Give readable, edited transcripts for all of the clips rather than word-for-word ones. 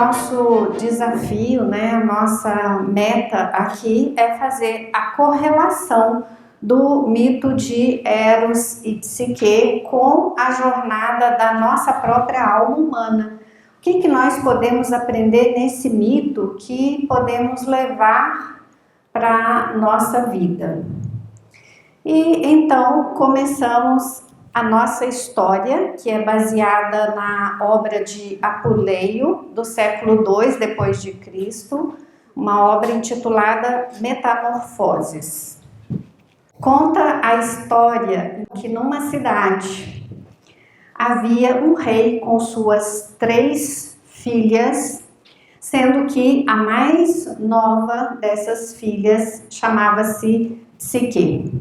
nosso desafio, né, a nossa meta aqui é fazer a correlação do mito de Eros e Psique com a jornada da nossa própria alma humana. O que nós podemos aprender nesse mito que podemos levar para a nossa vida? E então começamos a nossa história, que é baseada na obra de Apuleio, do século II depois de Cristo, uma obra intitulada Metamorfoses. Conta a história que numa cidade havia um rei com suas 3 filhas, sendo que a mais nova dessas filhas chamava-se Psique.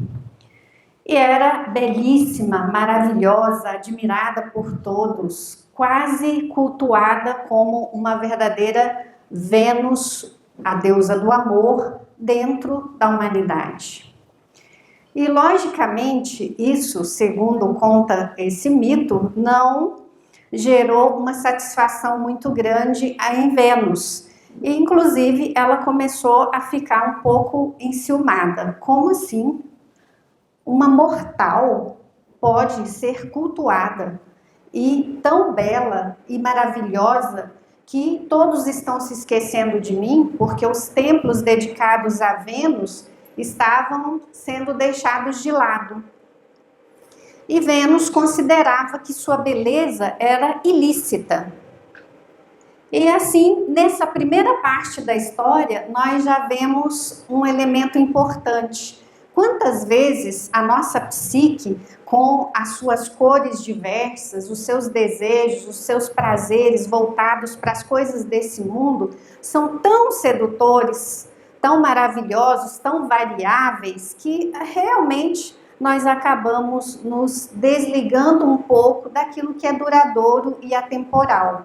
E era belíssima, maravilhosa, admirada por todos, quase cultuada como uma verdadeira Vênus, a deusa do amor, dentro da humanidade. E, logicamente, isso, segundo conta esse mito, não gerou uma satisfação muito grande em Vênus. E, inclusive, ela começou a ficar um pouco enciumada. Como assim? Uma mortal pode ser cultuada e tão bela e maravilhosa que todos estão se esquecendo de mim, porque os templos dedicados a Vênus estavam sendo deixados de lado. E Vênus considerava que sua beleza era ilícita. E assim, nessa primeira parte da história, nós já vemos um elemento importante. Quantas vezes a nossa psique, com as suas cores diversas, os seus desejos, os seus prazeres voltados para as coisas desse mundo, são tão sedutores, tão maravilhosos, tão variáveis, que realmente nós acabamos nos desligando um pouco daquilo que é duradouro e atemporal.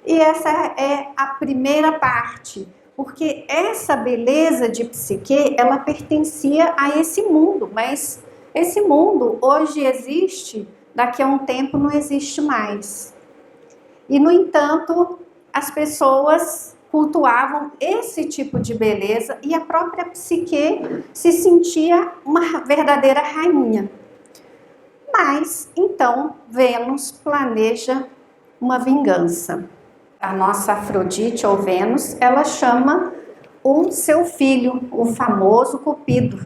E essa é a primeira parte, porque essa beleza de Psique, ela pertencia a esse mundo, mas esse mundo hoje existe, daqui a um tempo não existe mais. E, no entanto, as pessoas cultuavam esse tipo de beleza e a própria Psique se sentia uma verdadeira rainha. Mas, então, Vênus planeja uma vingança. A nossa Afrodite ou Vênus, ela chama o seu filho, o famoso Cupido.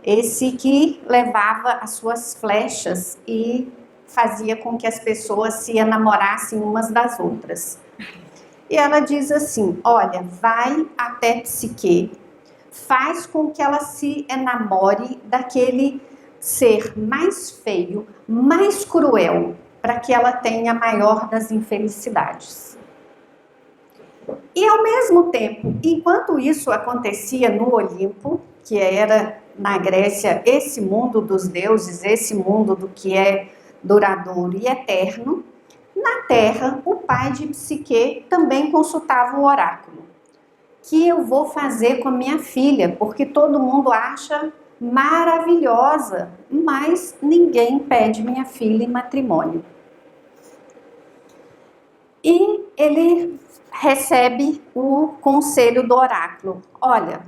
Esse que levava as suas flechas e fazia com que as pessoas se enamorassem umas das outras. E ela diz assim, olha, vai até Psique, faz com que ela se enamore daquele ser mais feio, mais cruel, para que ela tenha a maior das infelicidades. E ao mesmo tempo, enquanto isso acontecia no Olimpo, que era na Grécia esse mundo dos deuses, esse mundo do que é duradouro e eterno, na Terra o pai de Psique também consultava o oráculo. O que eu vou fazer com a minha filha? Porque todo mundo acha maravilhosa, mas ninguém pede minha filha em matrimônio. E ele recebe o conselho do oráculo. Olha,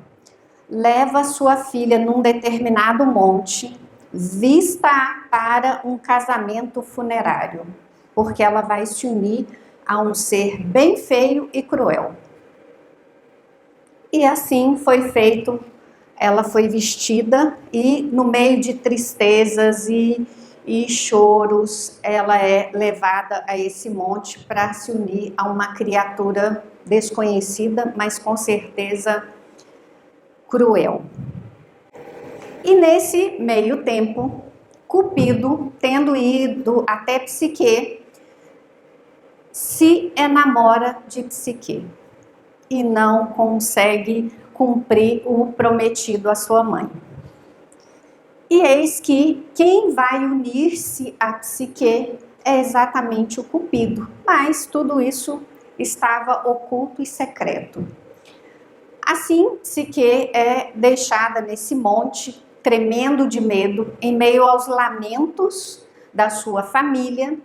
leva sua filha num determinado monte, vista-a para um casamento funerário, porque ela vai se unir a um ser bem feio e cruel. E assim foi feito. Ela foi vestida e no meio de tristezas e choros, ela é levada a esse monte para se unir a uma criatura desconhecida, mas com certeza cruel. E nesse meio tempo, Cupido, tendo ido até Psique, se enamora de Psique e não consegue cumprir o prometido à sua mãe. E eis que quem vai unir-se a Psique é exatamente o Cupido, mas tudo isso estava oculto e secreto. Assim, Psique é deixada nesse monte, tremendo de medo, em meio aos lamentos da sua família,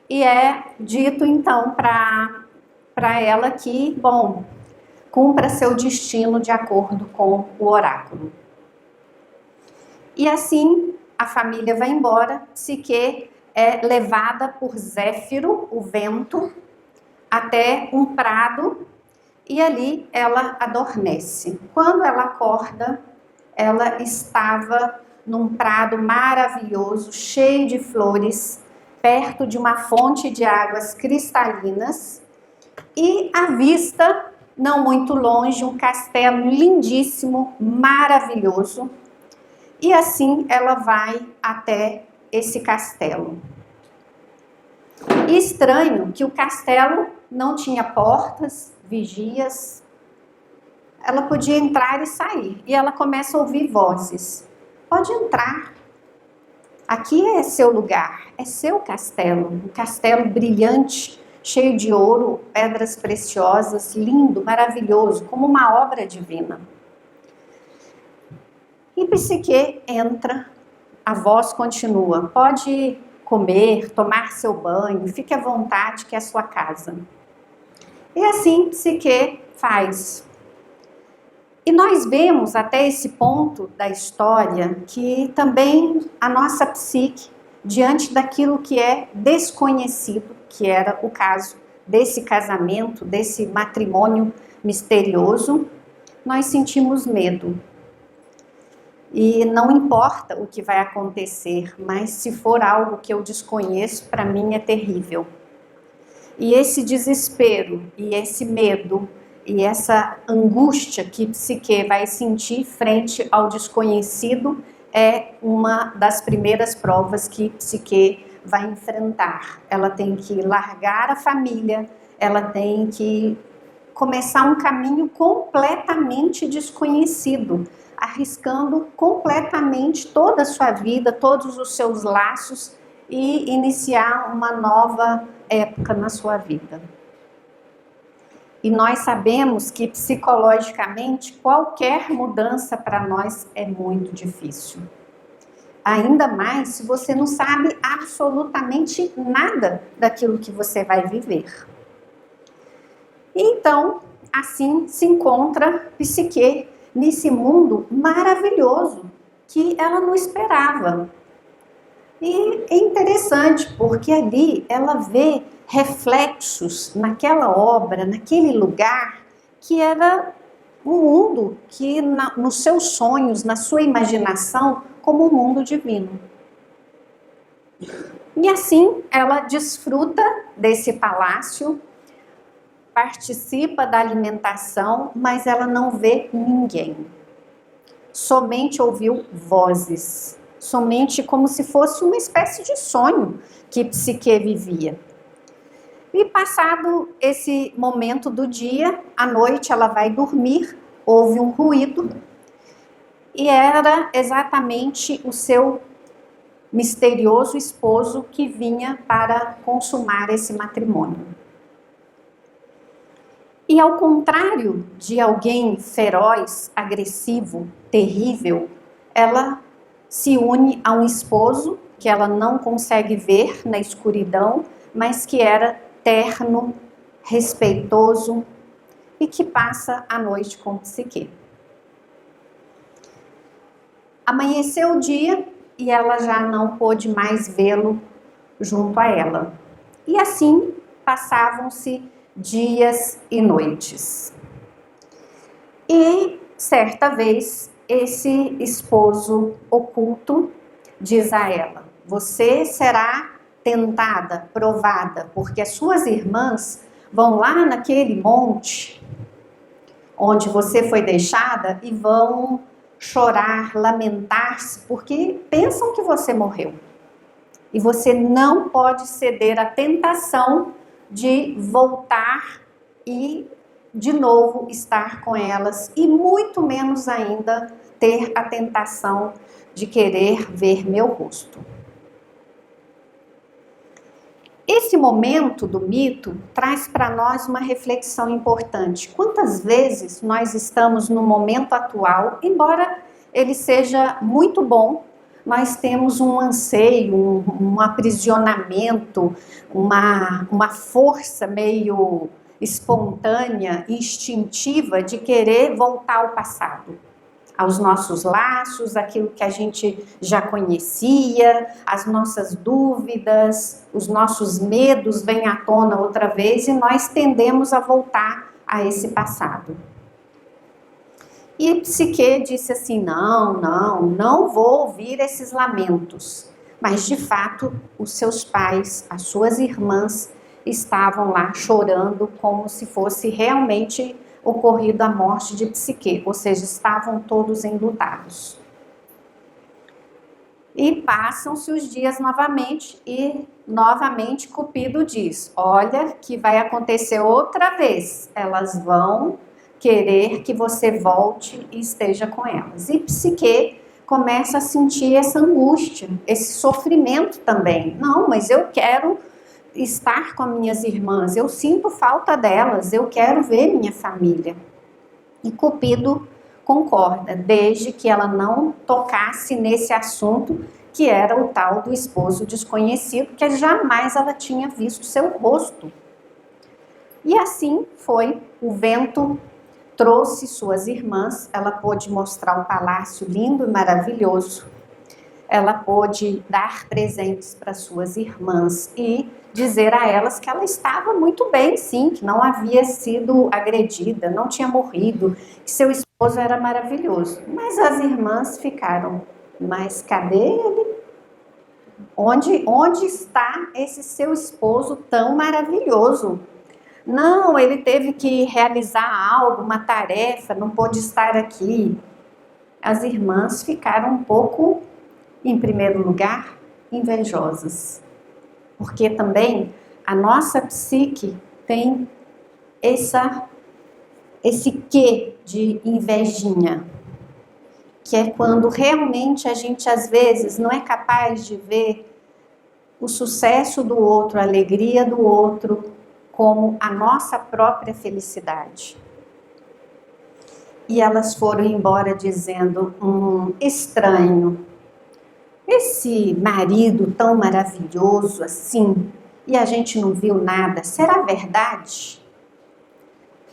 e é dito então para para ela que, bom, cumpra seu destino de acordo com o oráculo. E assim a família vai embora. Psique é levada por Zéfiro, o vento, até um prado e ali ela adormece. Quando ela acorda, ela estava num prado maravilhoso, cheio de flores, perto de uma fonte de águas cristalinas e à vista, não muito longe, um castelo lindíssimo, maravilhoso. E assim ela vai até esse castelo. E estranho que o castelo não tinha portas, vigias. Ela podia entrar e sair. E ela começa a ouvir vozes. Pode entrar. Aqui é seu lugar, é seu castelo. Um castelo brilhante, cheio de ouro, pedras preciosas, lindo, maravilhoso, como uma obra divina. E Psique entra, a voz continua. Pode comer, tomar seu banho, fique à vontade que é a sua casa. E assim Psique faz. E nós vemos até esse ponto da história que também a nossa psique, diante daquilo que é desconhecido, que era o caso desse casamento, desse matrimônio misterioso, nós sentimos medo. E não importa o que vai acontecer, mas se for algo que eu desconheço, para mim é terrível. E esse desespero, e esse medo, e essa angústia que Psique vai sentir frente ao desconhecido é uma das primeiras provas que Psique vai enfrentar. Ela tem que largar a família, ela tem que começar um caminho completamente desconhecido, arriscando completamente toda a sua vida, todos os seus laços e iniciar uma nova época na sua vida. E nós sabemos que psicologicamente qualquer mudança para nós é muito difícil. Ainda mais se você não sabe absolutamente nada daquilo que você vai viver. Então, assim se encontra Psique nesse mundo maravilhoso que ela não esperava. E é interessante porque ali ela vê reflexos naquela obra, naquele lugar, que era um mundo que nos seus sonhos, na sua imaginação, como um mundo divino. E assim ela desfruta desse palácio, participa da alimentação, mas ela não vê ninguém. Somente ouviu vozes, somente como se fosse uma espécie de sonho que Psique vivia. E passado esse momento do dia, à noite ela vai dormir, houve um ruído, e era exatamente o seu misterioso esposo que vinha para consumar esse matrimônio. E ao contrário de alguém feroz, agressivo, terrível, ela se une a um esposo que ela não consegue ver na escuridão, mas que era terno, respeitoso e que passa a noite com Psique. Amanheceu o dia e ela já não pôde mais vê-lo junto a ela. E assim passavam-se dias e noites. E certa vez esse esposo oculto diz a ela: você será tentada, provada, porque as suas irmãs vão lá naquele monte onde você foi deixada e vão chorar, lamentar-se, porque pensam que você morreu. E você não pode ceder à tentação de voltar e de novo estar com elas, e muito menos ainda ter a tentação de querer ver meu rosto. Esse momento do mito traz para nós uma reflexão importante. Quantas vezes nós estamos no momento atual, embora ele seja muito bom, nós temos um anseio, um aprisionamento, uma força meio espontânea, instintiva de querer voltar ao passado, aos nossos laços, aquilo que a gente já conhecia, as nossas dúvidas, os nossos medos vêm à tona outra vez e nós tendemos a voltar a esse passado. E Psique disse assim, não vou ouvir esses lamentos. Mas, de fato, os seus pais, as suas irmãs, estavam lá chorando como se fosse realmente ocorrido a morte de Psique, ou seja, estavam todos enlutados. E passam-se os dias novamente e novamente Cupido diz, olha que vai acontecer outra vez, elas vão querer que você volte e esteja com elas. E Psique começa a sentir essa angústia, esse sofrimento também. Não, mas eu quero estar com minhas irmãs, eu sinto falta delas, eu quero ver minha família. E Cupido concorda, desde que ela não tocasse nesse assunto, que era o tal do esposo desconhecido, que jamais ela tinha visto seu rosto. E assim foi, o vento trouxe suas irmãs, ela pôde mostrar um palácio lindo e maravilhoso, ela pôde dar presentes para suas irmãs e dizer a elas que ela estava muito bem, sim, que não havia sido agredida, não tinha morrido, que seu esposo era maravilhoso. Mas as irmãs ficaram, mas cadê ele? Onde está esse seu esposo tão maravilhoso? Não, ele teve que realizar algo, uma tarefa, não pôde estar aqui. As irmãs ficaram um pouco, em primeiro lugar, invejosas. Porque também a nossa psique tem esse quê de invejinha, que é quando realmente a gente às vezes não é capaz de ver o sucesso do outro, a alegria do outro, como a nossa própria felicidade. E elas foram embora dizendo, estranho, esse marido tão maravilhoso assim, e a gente não viu nada, será verdade?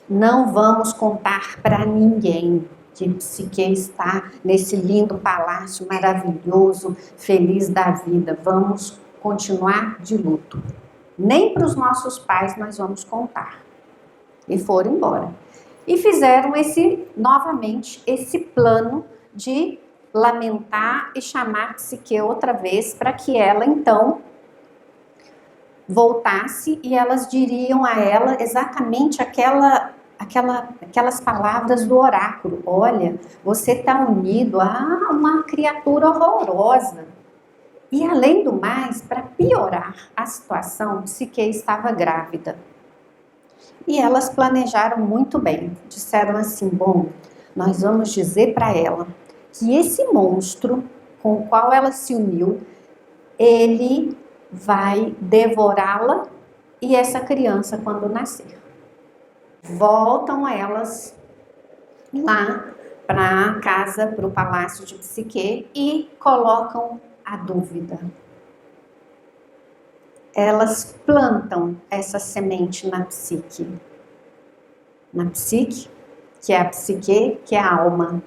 Não vamos contar para ninguém que Psique está nesse lindo palácio maravilhoso, feliz da vida, vamos continuar de luto. Nem para os nossos pais nós vamos contar. E foram embora. E fizeram novamente esse plano de lamentar e chamar Psique outra vez para que ela então voltasse e elas diriam a ela exatamente aquelas palavras do oráculo. Olha, você está unido a uma criatura horrorosa. E além do mais, para piorar a situação, Psique estava grávida. E elas planejaram muito bem. Disseram assim, bom, nós vamos dizer para ela que esse monstro com o qual ela se uniu, ele vai devorá-la e essa criança quando nascer. Voltam elas lá para a casa, para o palácio de Psique e colocam a dúvida. Elas plantam essa semente na psique, que é a psique, que é a alma.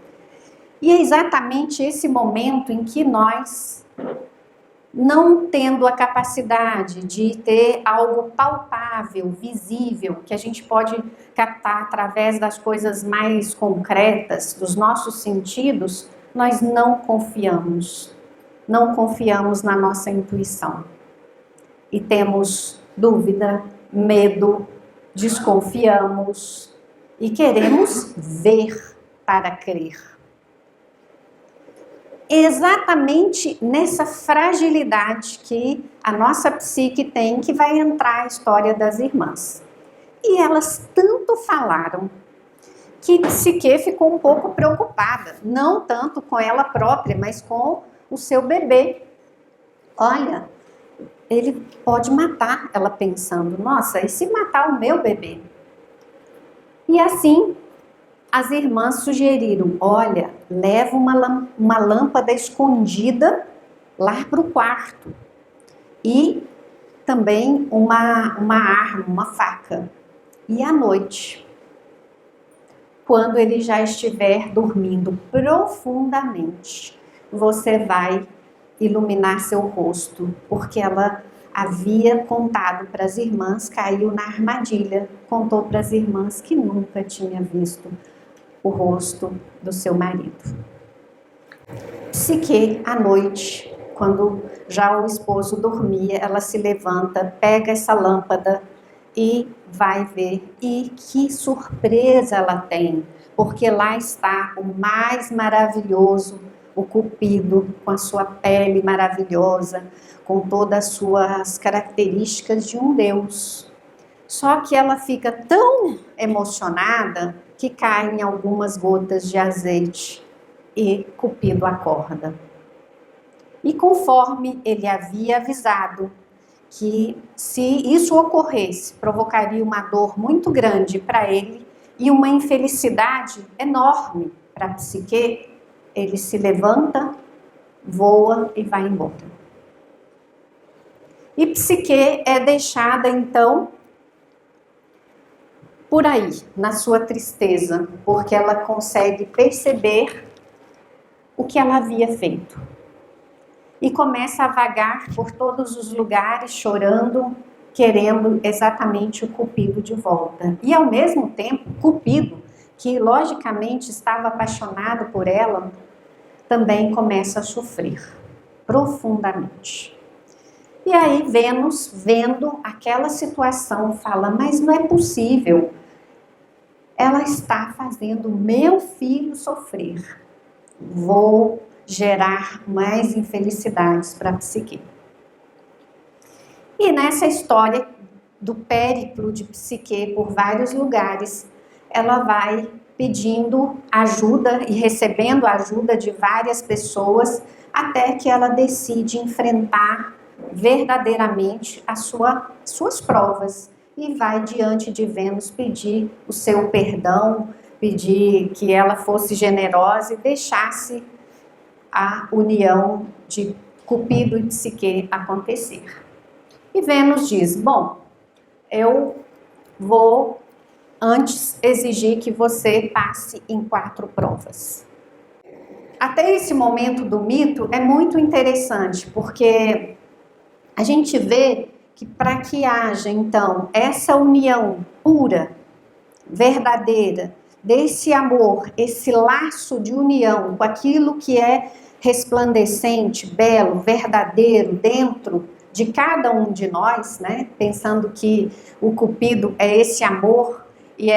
E é exatamente esse momento em que nós, não tendo a capacidade de ter algo palpável, visível, que a gente pode captar através das coisas mais concretas, dos nossos sentidos, nós não confiamos na nossa intuição. E temos dúvida, medo, desconfiamos e queremos ver para crer. Exatamente nessa fragilidade que a nossa psique tem, que vai entrar a história das irmãs. E elas tanto falaram que Psique ficou um pouco preocupada, não tanto com ela própria, mas com o seu bebê. Olha, ele pode matar, ela pensando, nossa, e se matar o meu bebê? E assim, as irmãs sugeriram, olha, leva uma lâmpada escondida lá para o quarto. E também uma arma, uma faca. E à noite, quando ele já estiver dormindo profundamente, você vai iluminar seu rosto, porque ela havia contado para as irmãs, caiu na armadilha, contou para as irmãs que nunca tinha visto o rosto do seu marido. Psique, à noite, quando já o esposo dormia, ela se levanta, pega essa lâmpada e vai ver. E que surpresa ela tem, porque lá está o mais maravilhoso, o Cupido, com a sua pele maravilhosa, com todas as suas características de um deus. Só que ela fica tão emocionada que caem algumas gotas de azeite e Cupido acorda. E conforme ele havia avisado que se isso ocorresse, provocaria uma dor muito grande para ele e uma infelicidade enorme para a Psique, ele se levanta, voa e vai embora. E Psique é deixada então por aí, na sua tristeza, porque ela consegue perceber o que ela havia feito. E começa a vagar por todos os lugares, chorando, querendo exatamente o Cupido de volta. E ao mesmo tempo, Cupido, que logicamente estava apaixonado por ela, também começa a sofrer profundamente. E aí Vênus, vendo aquela situação, fala, mas não é possível. Ela está fazendo meu filho sofrer. Vou gerar mais infelicidades para a Psique. E nessa história do périplo de Psique por vários lugares, ela vai pedindo ajuda e recebendo ajuda de várias pessoas, até que ela decide enfrentar verdadeiramente as suas provas e vai diante de Vênus pedir o seu perdão, pedir que ela fosse generosa e deixasse a união de Cupido e Psique acontecer. E Vênus diz, bom, eu vou antes exigir que você passe em 4 provas. Até esse momento do mito é muito interessante, porque a gente vê que para que haja, então, essa união pura, verdadeira, desse amor, esse laço de união com aquilo que é resplandecente, belo, verdadeiro, dentro de cada um de nós, né? Pensando que o Cupido é esse amor e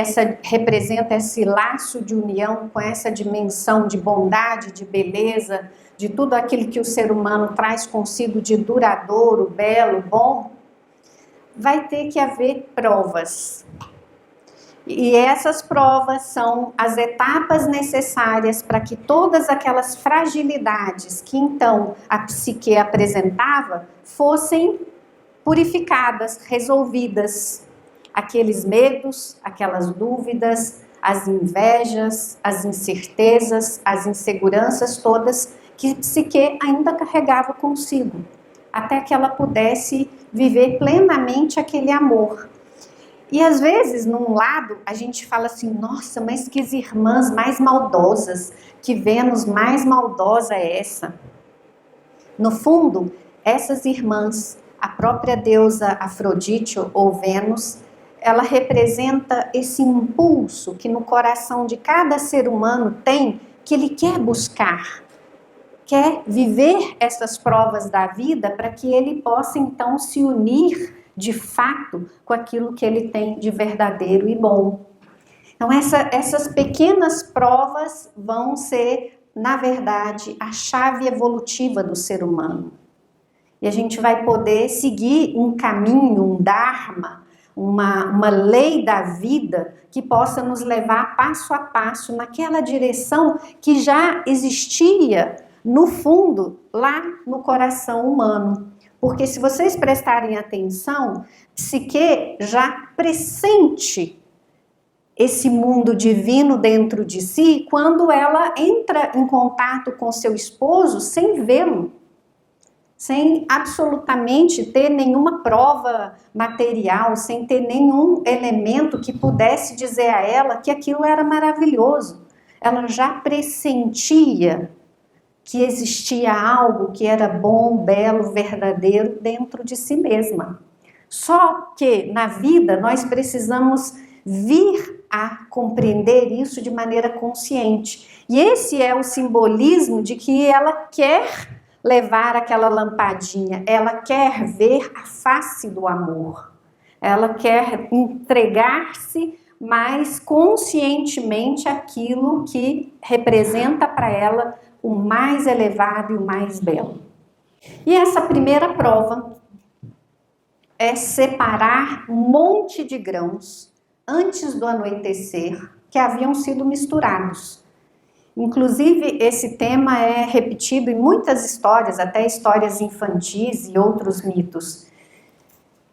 representa esse laço de união com essa dimensão de bondade, de beleza, de tudo aquilo que o ser humano traz consigo de duradouro, belo, bom, vai ter que haver provas. E essas provas são as etapas necessárias para que todas aquelas fragilidades que então a Psique apresentava fossem purificadas, resolvidas. Aqueles medos, aquelas dúvidas, as invejas, as incertezas, as inseguranças todas que Psique ainda carregava consigo, até que ela pudesse viver plenamente aquele amor. E às vezes, num lado, a gente fala assim, nossa, mas que irmãs mais maldosas, que Vênus mais maldosa é essa? No fundo, essas irmãs, a própria deusa Afrodite ou Vênus, ela representa esse impulso que no coração de cada ser humano tem, que ele quer buscar, quer viver essas provas da vida para que ele possa então se unir de fato com aquilo que ele tem de verdadeiro e bom. Então essas pequenas provas vão ser, na verdade, a chave evolutiva do ser humano. E a gente vai poder seguir um caminho, um dharma, uma lei da vida que possa nos levar passo a passo naquela direção que já existia no fundo, lá no coração humano. Porque se vocês prestarem atenção, Psique já pressente esse mundo divino dentro de si quando ela entra em contato com seu esposo sem vê-lo. sem absolutamente ter nenhuma prova material, sem ter nenhum elemento que pudesse dizer a ela que aquilo era maravilhoso. Ela já pressentia que existia algo que era bom, belo, verdadeiro dentro de si mesma. Só que na vida nós precisamos vir a compreender isso de maneira consciente. E esse é o simbolismo de que ela quer levar aquela lampadinha, ela quer ver a face do amor. Ela quer entregar-se mais conscientemente aquilo que representa para ela o mais elevado e o mais belo. E essa primeira prova é separar um monte de grãos antes do anoitecer que haviam sido misturados. Inclusive, esse tema é repetido em muitas histórias, até histórias infantis e outros mitos.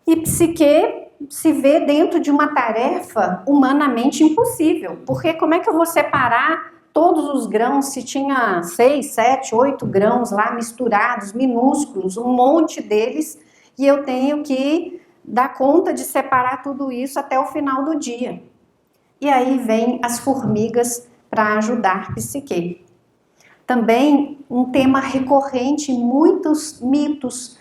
E Psique se vê dentro de uma tarefa humanamente impossível, porque como é que eu vou separar todos os grãos, se tinha 6, 7, 8 grãos lá misturados, minúsculos, um monte deles, e eu tenho que dar conta de separar tudo isso até o final do dia. E aí vem as formigas para ajudar Psique. Também um tema recorrente em muitos mitos,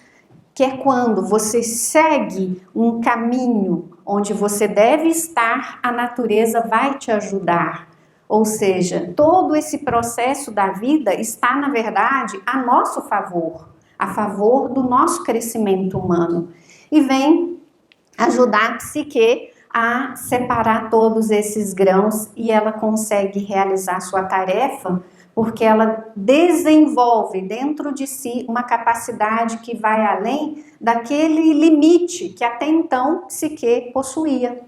que é quando você segue um caminho onde você deve estar, a natureza vai te ajudar. Ou seja, todo esse processo da vida está, na verdade, a nosso favor, a favor do nosso crescimento humano. E vem ajudar a Psique a separar todos esses grãos e ela consegue realizar sua tarefa porque ela desenvolve dentro de si uma capacidade que vai além daquele limite que até então Psique possuía.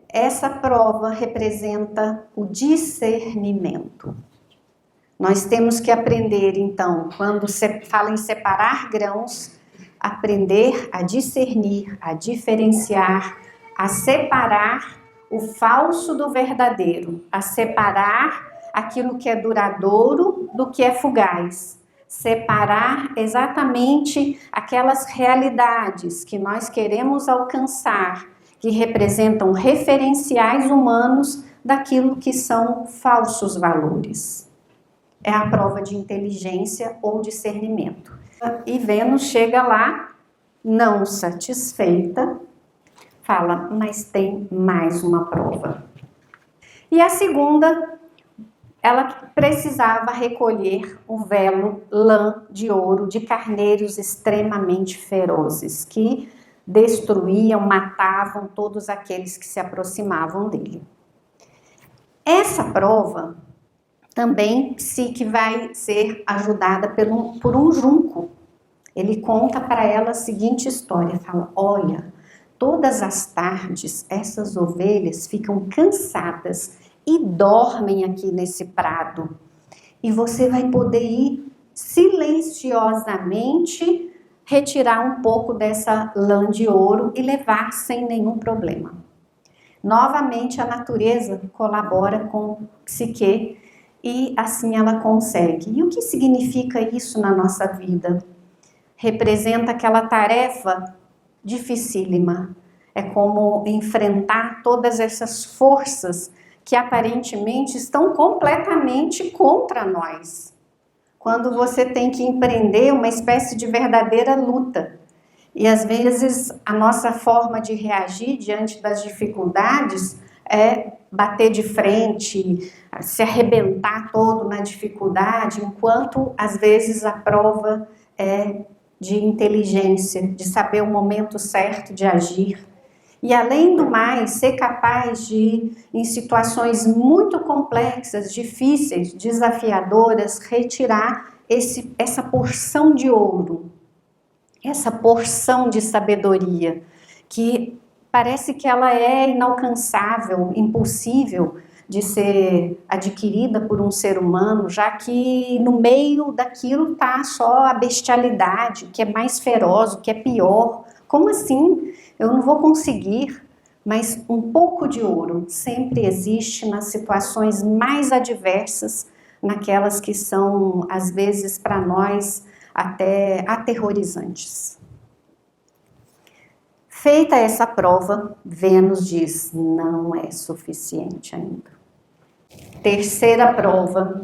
Essa prova representa o discernimento. Nós temos que aprender, então, quando se fala em separar grãos, aprender a discernir, a diferenciar, a separar o falso do verdadeiro, a separar aquilo que é duradouro do que é fugaz, separar exatamente aquelas realidades que nós queremos alcançar, que representam referenciais humanos daquilo que são falsos valores. É a prova de inteligência ou discernimento. E Vênus chega lá, não satisfeita, fala, mas tem mais uma prova. E a segunda, ela precisava recolher o velo lã de ouro de carneiros extremamente ferozes, que destruíam, matavam todos aqueles que se aproximavam dele. Essa prova também Psique vai ser ajudada por um junco. Ele conta para ela a seguinte história, fala, olha, todas as tardes essas ovelhas ficam cansadas e dormem aqui nesse prado. E você vai poder ir silenciosamente retirar um pouco dessa lã de ouro e levar sem nenhum problema. Novamente a natureza colabora com Psique e assim ela consegue. E o que significa isso na nossa vida? Representa aquela tarefa dificílima. É como enfrentar todas essas forças que aparentemente estão completamente contra nós. Quando você tem que empreender uma espécie de verdadeira luta. E às vezes a nossa forma de reagir diante das dificuldades é bater de frente, se arrebentar todo na dificuldade, enquanto às vezes a prova é de inteligência, de saber o momento certo de agir. E além do mais, ser capaz de, em situações muito complexas, difíceis, desafiadoras, retirar essa porção de ouro, essa porção de sabedoria, que parece que ela é inalcançável, impossível de ser adquirida por um ser humano, já que no meio daquilo está só a bestialidade, o que é mais feroz, o que é pior. Como assim? Eu não vou conseguir, mas um pouco de ouro sempre existe nas situações mais adversas, naquelas que são, às vezes, para nós, até aterrorizantes. Feita essa prova, Vênus diz: não é suficiente ainda. Terceira prova,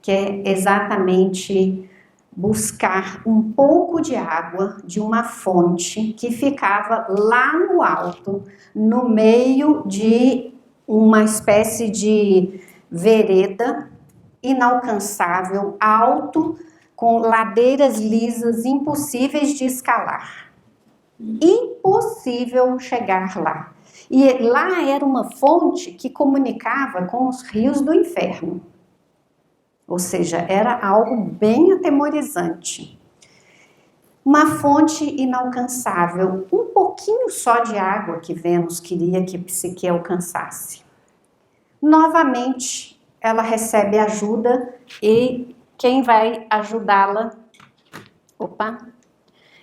que é exatamente buscar um pouco de água de uma fonte que ficava lá no alto, no meio de uma espécie de vereda inalcançável, alto, com ladeiras lisas, impossíveis de escalar. Impossível chegar lá. E lá era uma fonte que comunicava com os rios do inferno. Ou seja, era algo bem atemorizante. Uma fonte inalcançável, um pouquinho só de água que Vênus queria que Psique alcançasse. Novamente, ela recebe ajuda e quem vai ajudá-la?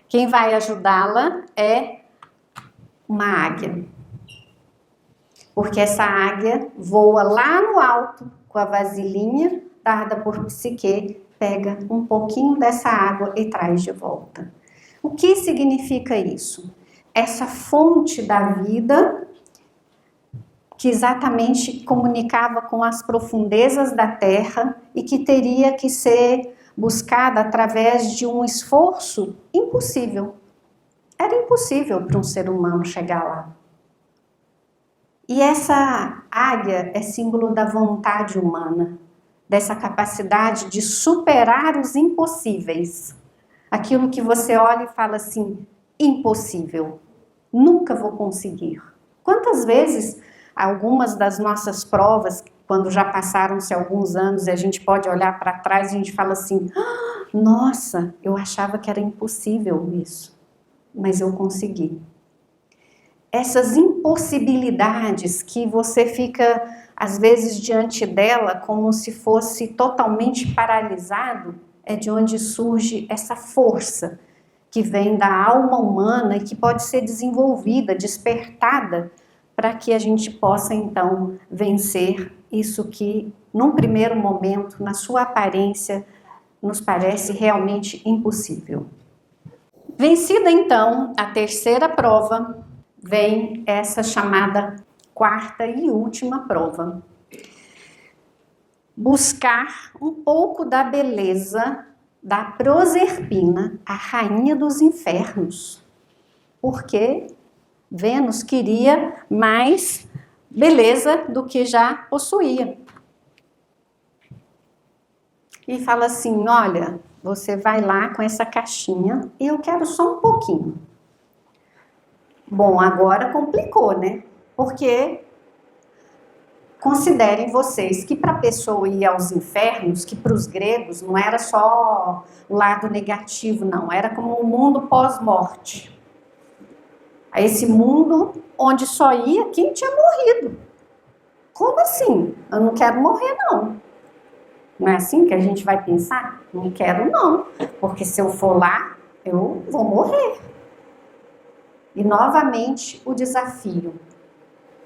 Quem vai ajudá-la é uma águia. Porque essa águia voa lá no alto com a vasilhinha dada por Psique, pega um pouquinho dessa água e traz de volta. O que significa isso? Essa fonte da vida, que exatamente comunicava com as profundezas da Terra e que teria que ser buscada através de um esforço impossível. Era impossível para um ser humano chegar lá. E essa águia é símbolo da vontade humana, dessa capacidade de superar os impossíveis. Aquilo que você olha e fala assim, impossível, nunca vou conseguir. Quantas vezes algumas das nossas provas, quando já passaram-se alguns anos e a gente pode olhar para trás e a gente fala assim, nossa, eu achava que era impossível isso, mas eu consegui. Essas impossibilidades que você fica, às vezes, diante dela como se fosse totalmente paralisado, é de onde surge essa força que vem da alma humana e que pode ser desenvolvida, despertada, para que a gente possa, então, vencer isso que, num primeiro momento, na sua aparência, nos parece realmente impossível. Vencida, então, a terceira prova, vem essa chamada quarta e última prova. Buscar um pouco da beleza da Proserpina, a rainha dos infernos. Porque Vênus queria mais beleza do que já possuía. E fala assim, olha, você vai lá com essa caixinha e eu quero só um pouquinho. Bom, agora complicou, né? Porque considerem vocês que para a pessoa ir aos infernos, que para os gregos não era só o lado negativo, não. Era como um mundo pós-morte. Esse mundo onde só ia quem tinha morrido. Como assim? Eu não quero morrer, não. Não é assim que a gente vai pensar? Não quero, não. Porque se eu for lá, eu vou morrer. E novamente o desafio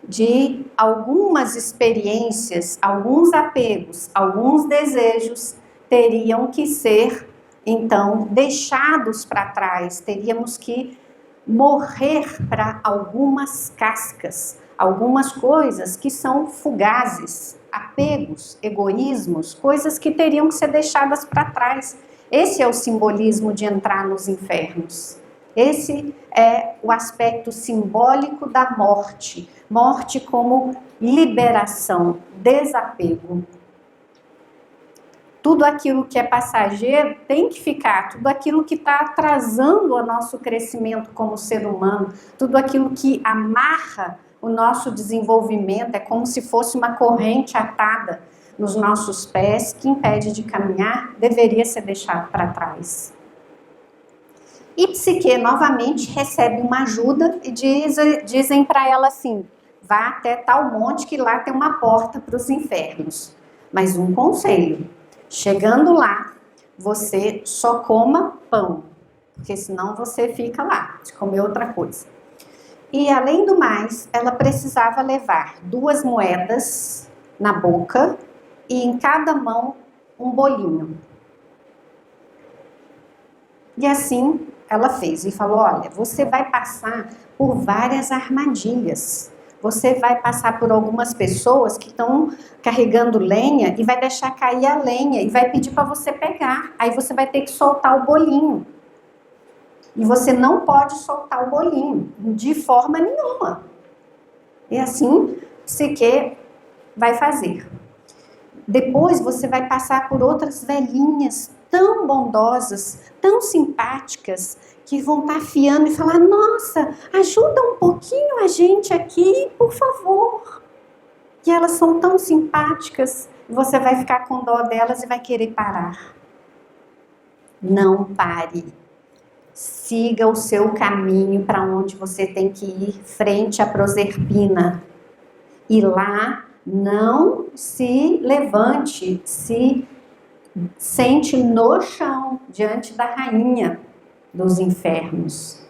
de algumas experiências, alguns apegos, alguns desejos teriam que ser, então, deixados para trás. Teríamos que morrer para algumas cascas, algumas coisas que são fugazes, apegos, egoísmos, coisas que teriam que ser deixadas para trás. Esse é o simbolismo de entrar nos infernos. Esse é o aspecto simbólico da morte. Morte como liberação, desapego. Tudo aquilo que é passageiro tem que ficar, tudo aquilo que está atrasando o nosso crescimento como ser humano, tudo aquilo que amarra o nosso desenvolvimento, é como se fosse uma corrente atada nos nossos pés que impede de caminhar, deveria ser deixado para trás. E Psique novamente recebe uma ajuda e dizem para ela assim, vá até tal monte que lá tem uma porta para os infernos. Mas um conselho, chegando lá, você só coma pão, porque senão você fica lá, de comer outra coisa. E além do mais, ela precisava levar 2 moedas na boca e em cada mão um bolinho. E assim ela fez e falou: olha, você vai passar por várias armadilhas. Você vai passar por algumas pessoas que estão carregando lenha e vai deixar cair a lenha e vai pedir para você pegar. Aí você vai ter que soltar o bolinho. E você não pode soltar o bolinho de forma nenhuma. E assim Psique vai fazer. Depois você vai passar por outras velhinhas tão bondosas, tão simpáticas, que vão estar afiando e falar: nossa, ajuda um pouquinho a gente aqui, por favor. E elas são tão simpáticas, você vai ficar com dó delas e vai querer parar. Não pare. Siga o seu caminho para onde você tem que ir, frente à Proserpina. E lá não se levante, se sente no chão, diante da rainha dos infernos.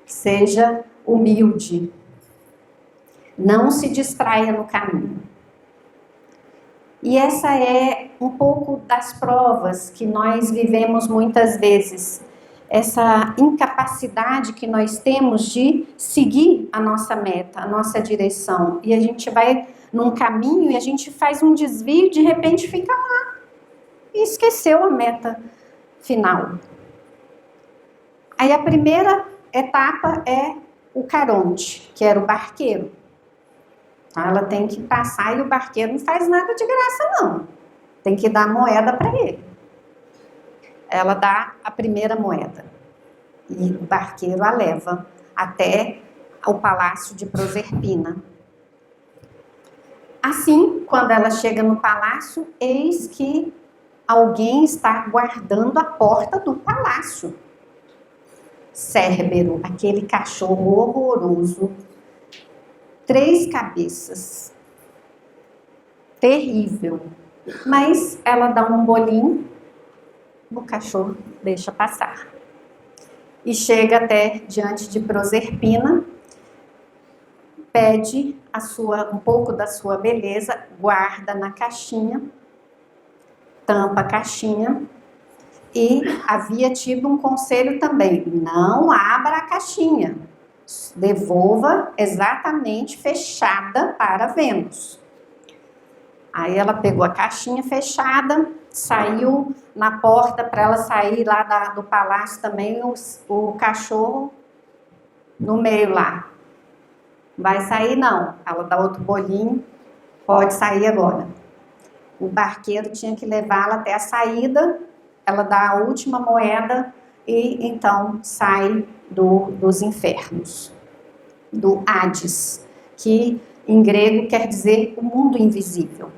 Seja humilde. Não se distraia no caminho. E essa é um pouco das provas que nós vivemos muitas vezes. Essa incapacidade que nós temos de seguir a nossa meta, a nossa direção. E a gente vai num caminho e a gente faz um desvio e de repente fica lá. E esqueceu a meta final. Aí a primeira etapa é o Caronte, que era o barqueiro. Ela tem que passar e o barqueiro não faz nada de graça não. Tem que dar moeda para ele. Ela dá a primeira moeda. E o barqueiro a leva até o palácio de Proserpina. Assim, quando ela chega no palácio, eis que alguém está guardando a porta do palácio. Cérbero, aquele cachorro horroroso, 3 cabeças, terrível. Mas ela dá um bolinho, o cachorro deixa passar. E chega até diante de Proserpina, pede um pouco da sua beleza, guarda na caixinha, tampa a caixinha. E havia tido um conselho também: não abra a caixinha, devolva exatamente fechada para Vênus. Aí ela pegou a caixinha fechada, saiu na porta para ela sair lá do palácio também, o cachorro no meio lá. Vai sair não, ela dá outro bolinho, pode sair agora. O barqueiro tinha que levá-la até a saída, ela dá a última moeda e então sai dos infernos, do Hades, que em grego quer dizer o mundo invisível.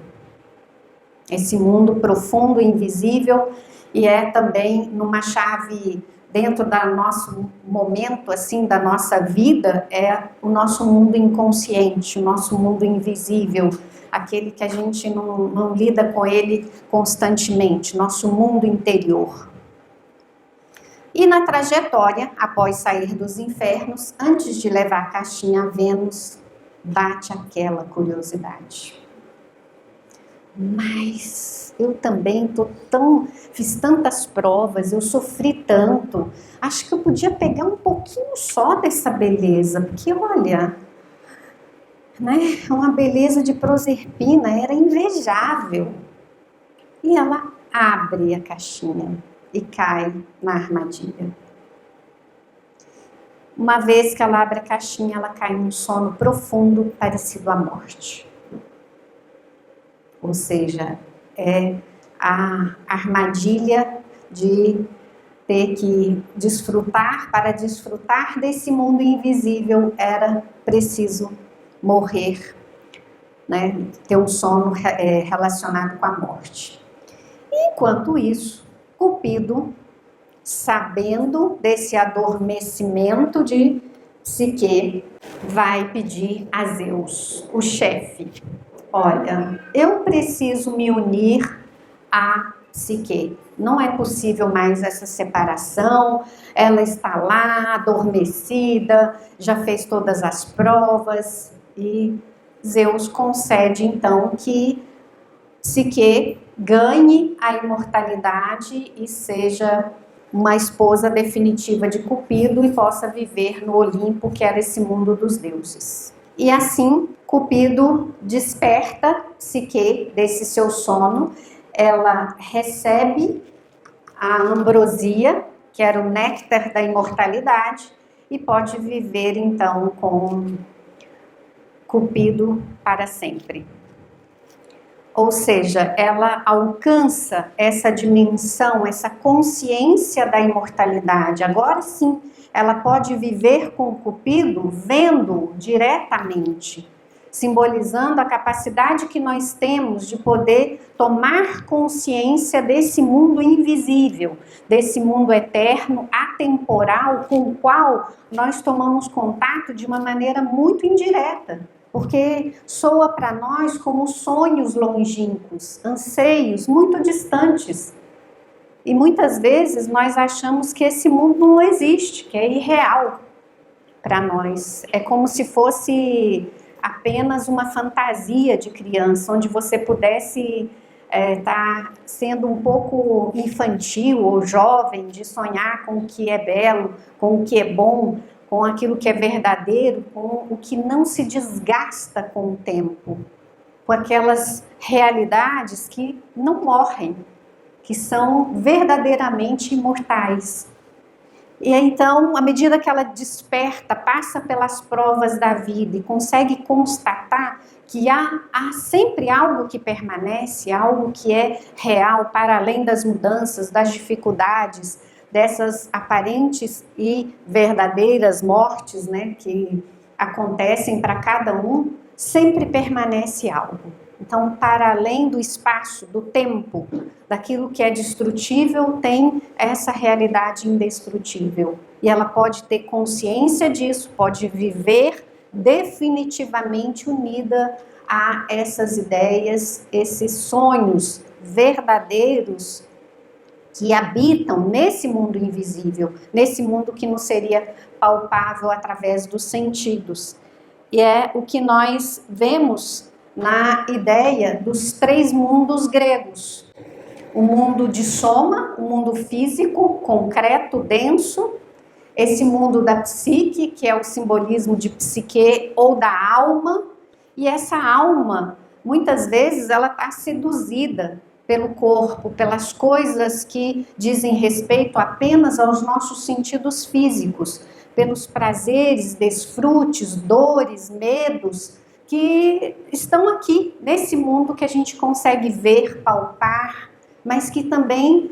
Esse mundo profundo e invisível, e é também numa chave dentro do nosso momento, assim, da nossa vida, é o nosso mundo inconsciente, o nosso mundo invisível, aquele que a gente não lida com ele constantemente, nosso mundo interior. E na trajetória, após sair dos infernos, antes de levar a caixinha a Vênus, bate aquela curiosidade. Mas eu também fiz tantas provas, eu sofri tanto, acho que eu podia pegar um pouquinho só dessa beleza, porque olha, né, uma beleza de Proserpina era invejável. E ela abre a caixinha e cai na armadilha. Uma vez que ela abre a caixinha, ela cai num sono profundo, parecido à morte. Ou seja, é a armadilha de ter que desfrutar. Para desfrutar desse mundo invisível, era preciso morrer, né? Ter um sono relacionado com a morte. Enquanto isso, Cupido, sabendo desse adormecimento de Psique, vai pedir a Zeus, o chefe: olha, eu preciso me unir a Psique. Não é possível mais essa separação, ela está lá, adormecida, já fez todas as provas, e Zeus concede então que Psique ganhe a imortalidade e seja uma esposa definitiva de Cupido e possa viver no Olimpo, que era esse mundo dos deuses. E assim, Cupido desperta Psique desse seu sono, ela recebe a ambrosia, que era o néctar da imortalidade, e pode viver então com Cupido para sempre. Ou seja, ela alcança essa dimensão, essa consciência da imortalidade. Agora sim, ela pode viver com Cupido vendo diretamente, simbolizando a capacidade que nós temos de poder tomar consciência desse mundo invisível, desse mundo eterno, atemporal, com o qual nós tomamos contato de uma maneira muito indireta. Porque soa para nós como sonhos longínquos, anseios muito distantes. E muitas vezes nós achamos que esse mundo não existe, que é irreal para nós. É como se fosse apenas uma fantasia de criança, onde você pudesse estar sendo um pouco infantil ou jovem, de sonhar com o que é belo, com o que é bom, com aquilo que é verdadeiro, com o que não se desgasta com o tempo, com aquelas realidades que não morrem, que são verdadeiramente imortais. E então, à medida que ela desperta, passa pelas provas da vida e consegue constatar que há sempre algo que permanece, algo que é real, para além das mudanças, das dificuldades, dessas aparentes e verdadeiras mortes, né, que acontecem para cada um, sempre permanece algo. Então, para além do espaço, do tempo, daquilo que é destrutível, tem essa realidade indestrutível. E ela pode ter consciência disso, pode viver definitivamente unida a essas ideias, esses sonhos verdadeiros que habitam nesse mundo invisível, nesse mundo que não seria palpável através dos sentidos. E é o que nós vemos na ideia dos 3 mundos gregos. O mundo de soma, o mundo físico, concreto, denso. Esse mundo da psique, que é o simbolismo de psique ou da alma. E essa alma, muitas vezes, ela está seduzida pelo corpo, pelas coisas que dizem respeito apenas aos nossos sentidos físicos, pelos prazeres, desfrutes, dores, medos, que estão aqui, nesse mundo que a gente consegue ver, palpar, mas que também,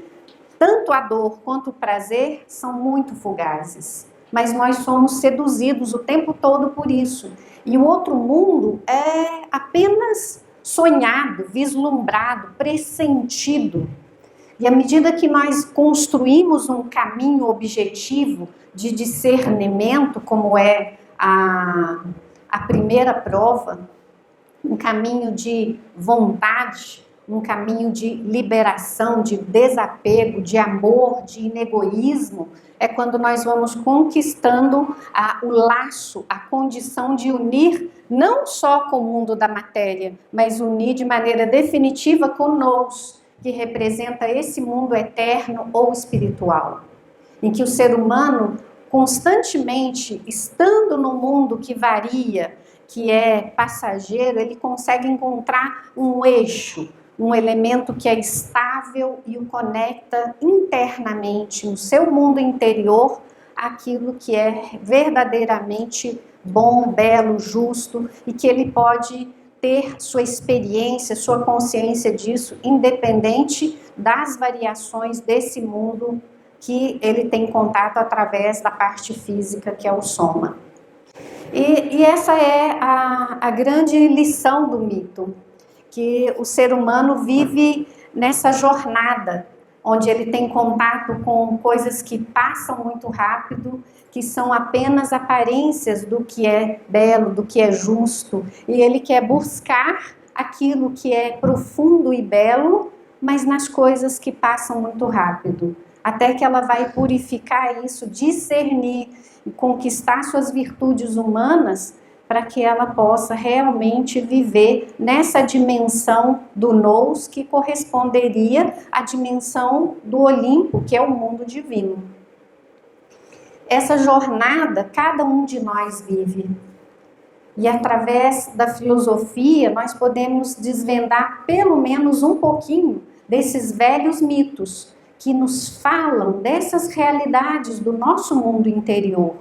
tanto a dor quanto o prazer, são muito fugazes. Mas nós somos seduzidos o tempo todo por isso. E o outro mundo é apenas sonhado, vislumbrado, pressentido. E à medida que nós construímos um caminho objetivo de discernimento, como é a primeira prova, um caminho de vontade, um caminho de liberação, de desapego, de amor, de inegoísmo, é quando nós vamos conquistando o laço, a condição de unir não só com o mundo da matéria, mas unir de maneira definitiva com Nous, que representa esse mundo eterno ou espiritual, em que o ser humano, constantemente estando no mundo que varia, que é passageiro, ele consegue encontrar um eixo, um elemento que é estável e o conecta internamente no seu mundo interior àquilo que é verdadeiramente bom, belo, justo, e que ele pode ter sua experiência, sua consciência disso, independente das variações desse mundo que ele tem contato através da parte física, que é o soma. E essa é a grande lição do mito, que o ser humano vive nessa jornada, onde ele tem contato com coisas que passam muito rápido, que são apenas aparências do que é belo, do que é justo, e ele quer buscar aquilo que é profundo e belo, mas nas coisas que passam muito rápido, até que ela vai purificar isso, discernir e conquistar suas virtudes humanas para que ela possa realmente viver nessa dimensão do nous, que corresponderia à dimensão do Olimpo, que é o mundo divino. Essa jornada, cada um de nós vive. E através da filosofia, nós podemos desvendar pelo menos um pouquinho desses velhos mitos que nos falam dessas realidades do nosso mundo interior.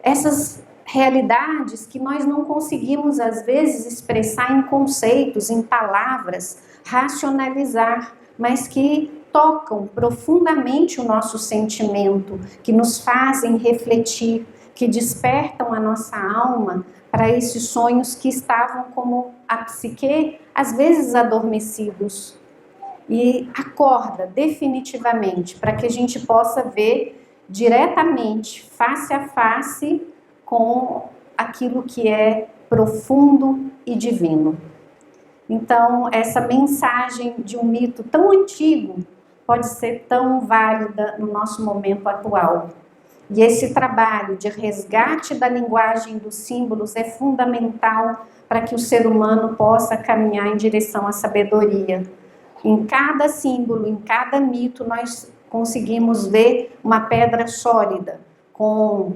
Essas realidades que nós não conseguimos, às vezes, expressar em conceitos, em palavras, racionalizar, mas que tocam profundamente o nosso sentimento, que nos fazem refletir, que despertam a nossa alma para esses sonhos que estavam como a psique, às vezes adormecidos. E acorda definitivamente para que a gente possa ver diretamente, face a face, com aquilo que é profundo e divino. Então, essa mensagem de um mito tão antigo pode ser tão válida no nosso momento atual. E esse trabalho de resgate da linguagem dos símbolos é fundamental para que o ser humano possa caminhar em direção à sabedoria. Em cada símbolo, em cada mito, nós conseguimos ver uma pedra sólida, com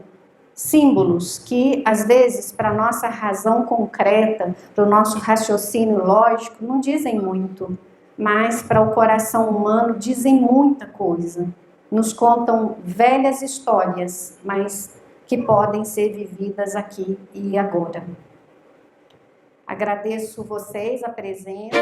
símbolos que, às vezes, para a nossa razão concreta, para o nosso raciocínio lógico, não dizem muito, mas para o coração humano dizem muita coisa. Nos contam velhas histórias, mas que podem ser vividas aqui e agora. Agradeço vocês a presença.